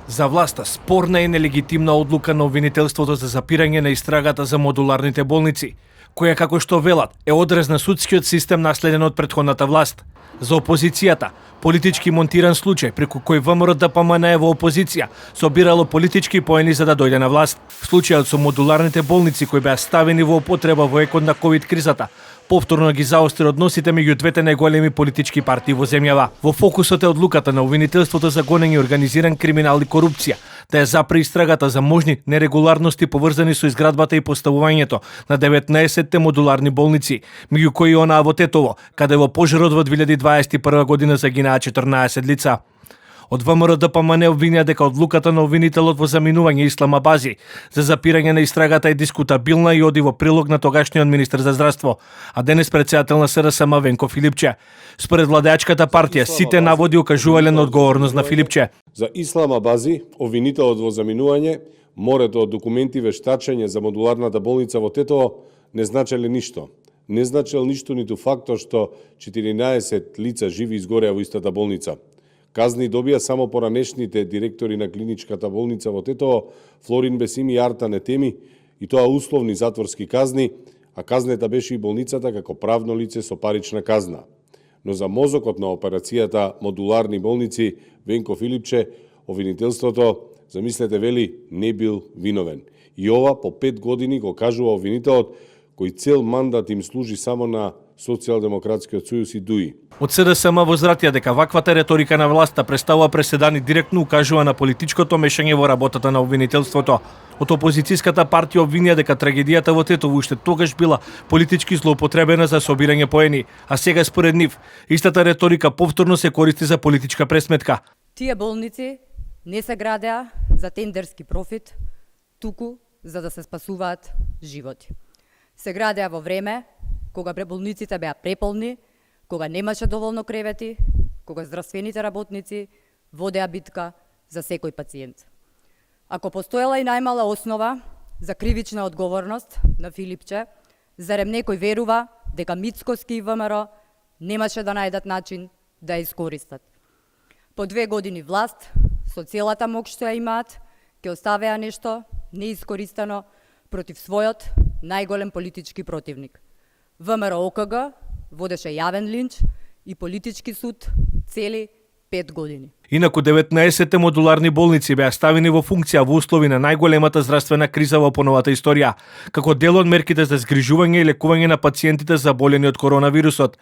За власта спорна и нелегитимна одлука на обвинителството за запирање на истрагата за модуларните болници, која, како што велат, е одраз на судскиот систем наследен од претходната власт. За опозицијата, политички монтиран случај преку кој ВМРО-ДПМН е во опозиција, собирало политички поени за да дојде на власт. Случајот со модуларните болници кои беа ставени во употреба во екот на ковид кризата, повторно ги заостри односите меѓу двете најголеми политички партии во земјава. Во фокусот е одлуката на обвинителството за гонење организиран криминал и корупција, да ја запре истрагата за можни нерегуларности поврзани со изградбата и поставувањето на 19 модуларни болници, меѓу кои онаа во Тетово, каде во пожарот во 2021 година загинаа 14 лица. Од ВМРО-ДПМН обвинија дека одлуката на обвинителот во заминување Ислам Абази за запирање на истрагата е дискутабилна и оди во прилог на тогашниот министер за здравство, а денес претседател на СРСМ Венко Филипче. Според владеачката партија, сите наводи укажувале на одговорност на Филипче. За Ислам Абази, обвинителот во заминување, морето од документи вештачење за модуларната болница во Тетово не значеле ништо. Не значел ништо ниту фактот што 14 лица живи изгореа во истата болница. Казни добија само поранешните директори на клиничката болница во Тетово, Флорин Бесими и Арта Нетеми, и тоа условни затворски казни, а казнета беше и болницата како правно лице со парична казна. Но за мозокот на операцијата модуларни болници Венко Филипче, обвинителството, замислете, вели, не бил виновен. И ова по 5 години го кажува обвинителот, кој цел мандат им служи само на Социјалдемократскиот сојуз и ДУИ. Од СДСМ возратија дека ваквата реторика на власта представува преседан и директно укажува на политичкото мешање во работата на обвинителството. Од опозицијската партија обвинија дека трагедијата во Тетово уште тогаш била политички злоупотребена за собирање поени, а сега според нив истата реторика повторно се користи за политичка пресметка. Тие болници не се градеа за тендерски профит, туку за да се спасуваат животи. Се градеа во време кога болниците беа преполни, кога немаше доволно кревети, кога здравствените работници водеа битка за секој пациент. Ако постоела и најмала основа за кривична одговорност на Филипче, зарем некој верува дека Мицкоски и ВМРО немаше да најдат начин да ја искористат. По 2 години власт, со целата мок што ја имаат, ќе оставеа нешто неискористено против својот најголем политички противник. ВМРО-ОКГ водеше јавен линч и политички суд цели 5 години. Инаку 19 модуларни болници беа ставени во функција во услови на најголемата здравствена криза во поновата историја, како дел од мерките за згрижување и лекување на пациентите заболени од коронавирусот.